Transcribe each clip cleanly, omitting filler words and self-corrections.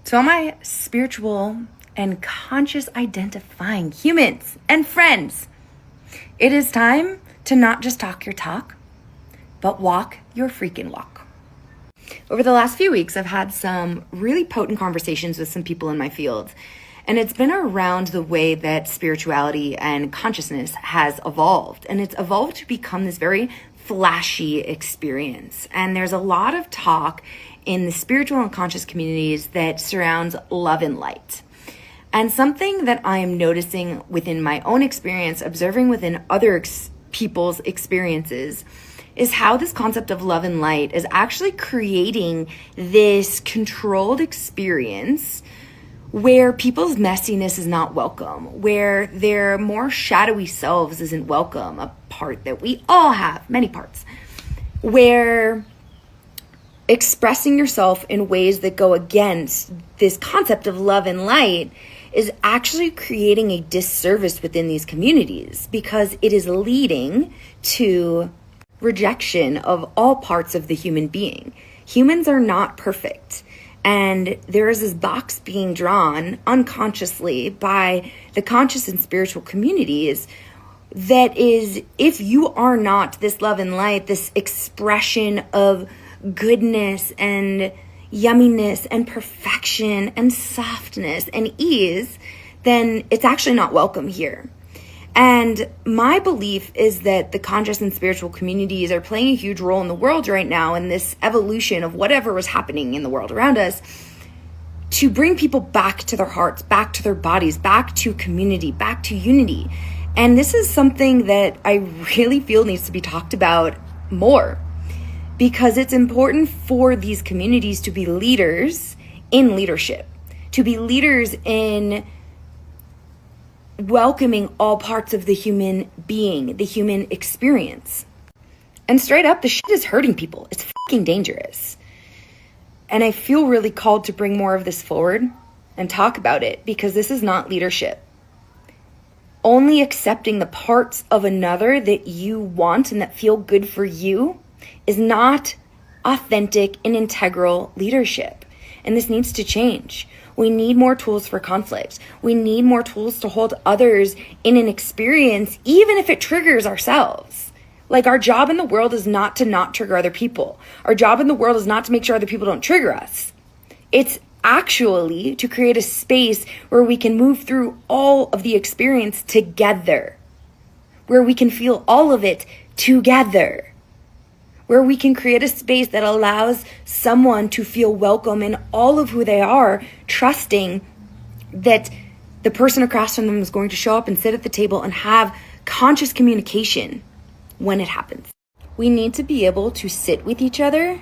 To all my spiritual and conscious identifying humans and friends, it is time to not just talk your talk, but walk your freaking walk. Over the last few weeks, I've had some really potent conversations with some people in my field, and it's been around the way that spirituality and consciousness has evolved, and it's evolved to become this very flashy experience. And there's a lot of talk in the spiritual and conscious communities that surrounds love and light. And something that I am noticing within my own experience, observing within other people's experiences, is how this concept of love and light is actually creating this controlled experience where people's messiness is not welcome, where their more shadowy selves isn't welcome, a part that we all have, many parts, where expressing yourself in ways that go against this concept of love and light is actually creating a disservice within these communities, because it is leading to rejection of all parts of the human being. Humans are not perfect. And there is this box being drawn unconsciously by the conscious and spiritual communities that is, if you are not this love and light, this expression of goodness and yumminess and perfection and softness and ease, then it's actually not welcome here. And my belief is that the conscious and spiritual communities are playing a huge role in the world right now in this evolution of whatever was happening in the world around us, to bring people back to their hearts, back to their bodies, back to community, back to unity. And this is something that I really feel needs to be talked about more, because it's important for these communities to be leaders in leadership, to be leaders in welcoming all parts of the human being, the human experience. And straight up, the shit is hurting people. It's fucking dangerous. And I feel really called to bring more of this forward and talk about it, because this is not leadership. Only accepting the parts of another that you want and that feel good for you is not authentic and integral leadership. And this needs to change. We need more tools for conflict. We need more tools to hold others in an experience, even if it triggers ourselves. Like, our job in the world is not to not trigger other people. Our job in the world is not to make sure other people don't trigger us. It's actually to create a space where we can move through all of the experience together, where we can feel all of it together, where we can create a space that allows someone to feel welcome in all of who they are, trusting that the person across from them is going to show up and sit at the table and have conscious communication when it happens. We need to be able to sit with each other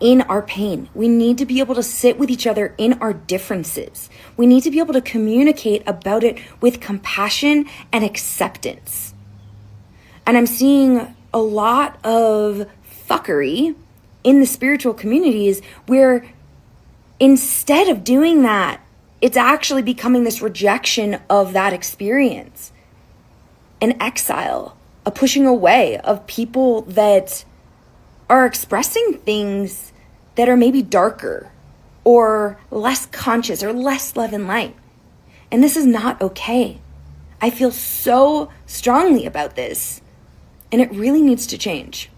in our pain. We need to be able to sit with each other in our differences. We need to be able to communicate about it with compassion and acceptance. And I'm seeing a lot of fuckery in the spiritual communities where instead of doing that, it's actually becoming this rejection of that experience, an exile, a pushing away of people that are expressing things that are maybe darker or less conscious or less love and light. And this is not okay. I feel so strongly about this. And it really needs to change.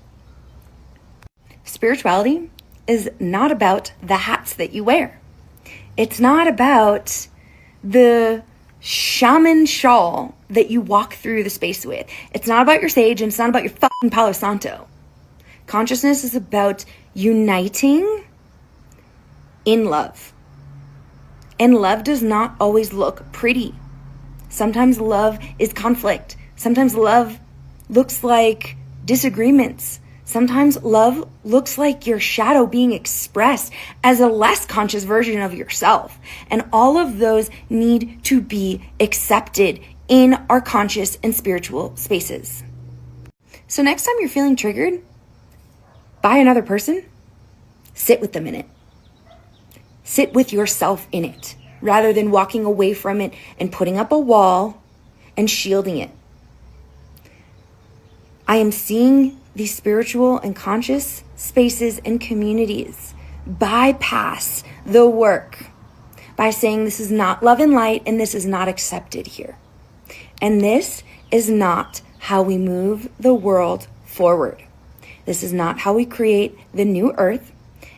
Spirituality is not about the hats that you wear. It's not about the shaman shawl that you walk through the space with. It's not about your sage, and it's not about your fucking Palo Santo. Consciousness is about uniting in love. And love does not always look pretty. Sometimes love is conflict. Sometimes love looks like disagreements. Sometimes love looks like your shadow being expressed as a less conscious version of yourself. And all of those need to be accepted in our conscious and spiritual spaces. So next time you're feeling triggered by another person, sit with them in it. Sit with yourself in it, rather than walking away from it and putting up a wall and shielding it. I am seeing these spiritual and conscious spaces and communities bypass the work by saying this is not love and light and this is not accepted here. And this is not how we move the world forward. This is not how we create the new earth,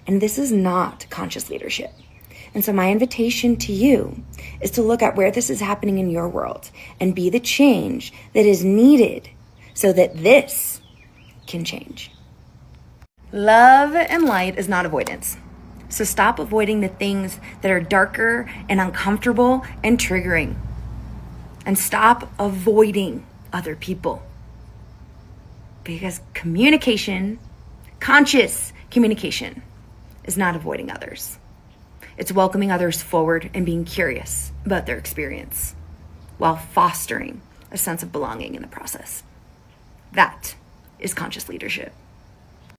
and this is not conscious leadership. And so my invitation to you is to look at where this is happening in your world and be the change that is needed so that this can change. Love and light is not avoidance. So stop avoiding the things that are darker and uncomfortable and triggering. And stop avoiding other people. Because communication, conscious communication, is not avoiding others. It's welcoming others forward and being curious about their experience while fostering a sense of belonging in the process. That is conscious leadership.